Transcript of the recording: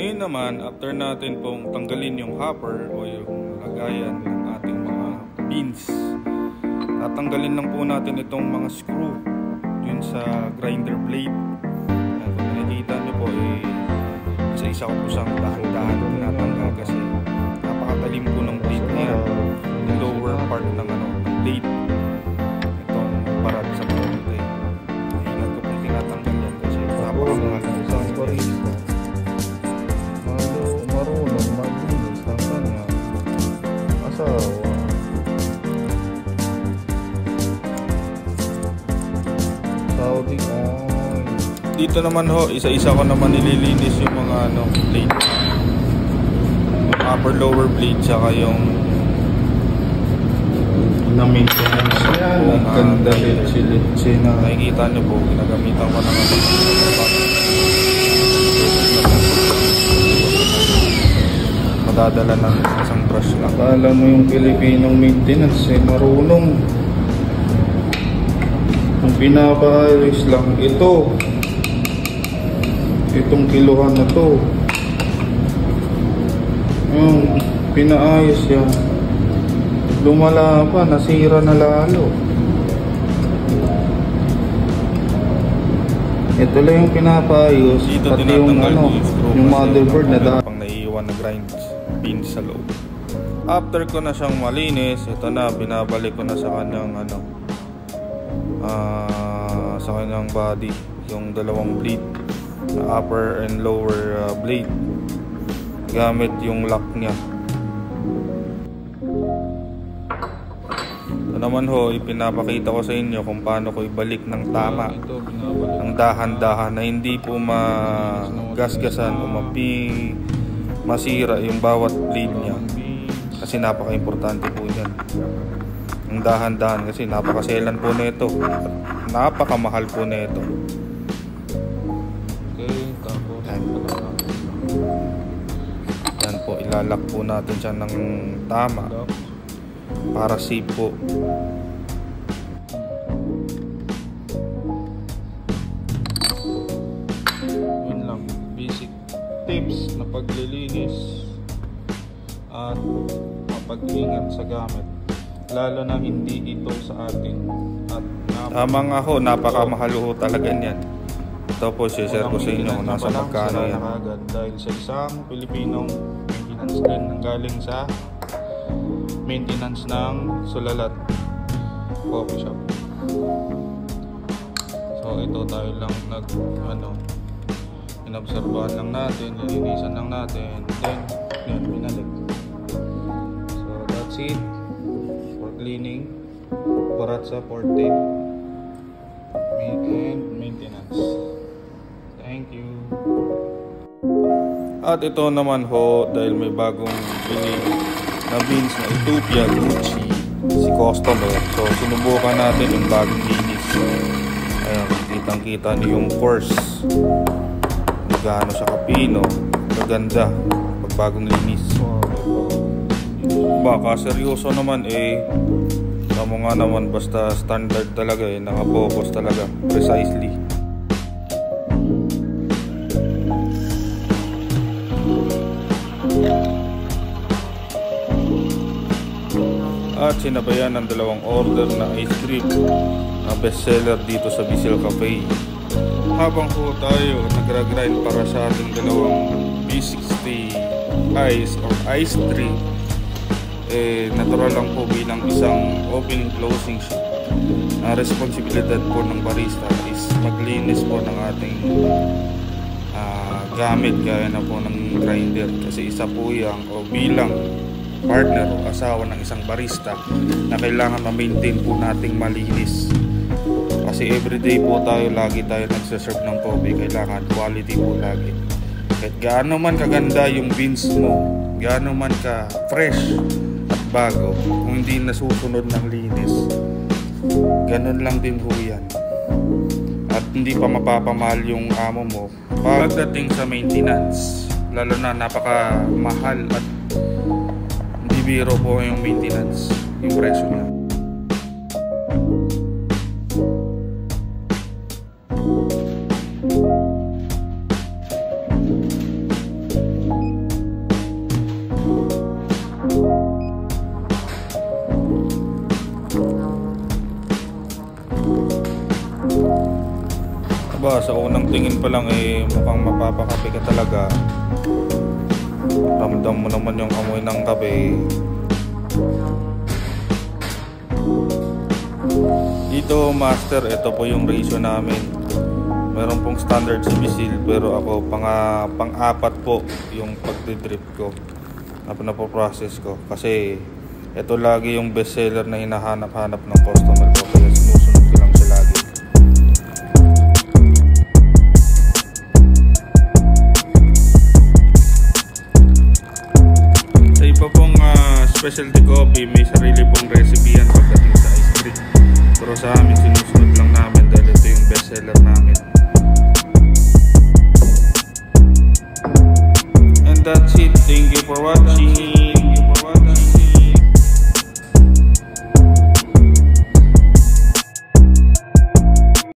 Ngayon naman, after natin pong tanggalin yung hopper o yung lagayan ng ating mga pins, tatanggalin lang po natin itong mga screw yun sa grinder blade. Kung nakikita nyo po, isa-isa ko po siyang dahan-dahan tinatanggal kasi napakatalim po ng blade niya. Yung lower part ng blade, itong parad sa konti. Ingat ko pong tinatanggal yan kasi napakamahal ng isang barista. Marunong maglinis ng kanya asawa. Saudi oil. Dito naman ho, isa-isa ko naman nililinis yung mga blade. Yung upper lower blade saka yung na-maintenance yan. Ang ganda litsi na. Nakikita nyo po, ginagamitan ko na naman madadala ng isang brush lang. Akala mo yung Pilipinong maintenance marunong. Ang pinapaayos lang itong kiluhan na to, yung pinaayos yan, lumala pa, nasira na lalo. Ito lang yung pinapaayos, dito pati yung yung motherboard na dahil pang naiiwan na grind pins sa loob. After ko na siyang malinis, ito na, binabalik ko na sa kanyang sa kanyang body yung dalawang blade, upper and lower blade, gamit yung lock niya. Ito naman ho, ipinapakita ko sa inyo kung paano ko ibalik ng tama, ng dahan-dahan, na hindi po magasgasan o masira yung bawat blade niya, kasi napaka-importante po yan. Ang dahan-dahan kasi napakaselan po nito, napakamahal po nito. okay, tapos yan po, ilalak po natin siya ng tama para safe po. yun lang, basic tips na paglilinis at mapag-ingat sa gamit, lalo na hindi ito sa atin. At Tama nga ho, napakamahal ho talaga yan. Ito po, share ko sa inyo kung nasa magkano yan. Dahil sa isang Pilipinong maintenance din nang galing sa maintenance ng Sulalat coffee shop. So ito tayo lang inobserbahan lang natin, nilinisan lang natin, then yun, binalik. So that's it for cleaning Baratza Forte and maintenance. Thank you. At ito naman ho, dahil may bagong biling na beans na Ethiopia Gucci si customer, so sinubukan natin yung bagong linis. Ayan, kitang-kita niyo yung course, gaano siya kapino, kaganda pag bagong linis. Baka seryoso naman tamo nga naman, basta standard talaga nakapokus talaga precisely. At sinabayan ng dalawang order na ice cream na bestseller dito sa Bisil Cafe. Habang po tayo nagra-grind para sa ating dalawang B60 ice or ice drink, natural lang po bilang isang opening closing shift. Ang responsibilidad po ng barista is maglinis po ng ating gamit gaya na po ng grinder, kasi isa po yan o bilang partner o asawa ng isang barista na kailangan ma-maintain po nating malinis, kasi everyday po lagi tayo nagsaserve ng coffee, kailangan quality po lagi. Kahit gaano man kaganda yung beans mo, gaano man ka fresh at bago, kung hindi nasusunod ng linis, ganun lang din po yan. At hindi pa mapapamahal yung amo mo pagdating sa maintenance, lalo na napakamahal at hindi biro po yung maintenance, yung presyo niya. Ba, sa unang tingin pa lang mukhang mapapakape ka talaga. Ramdam mo naman yung amoy ng kape. Dito master, ito po yung ratio namin. Meron pong standard si Bisil, pero ako pang-apat po yung pagdidrip ko na pinapoprocess ko. Kasi ito lagi yung best seller na hinahanap-hanap ng customer ko, kaya sinusunod ko lang siya lagi. Sa iba pong specialty coffee, may sarili pong recipe yan pagdating sa ice cream. Pero sa amin, sinusunod lang namin dahil ito yung best seller namin. And that's it. Thank you for watching.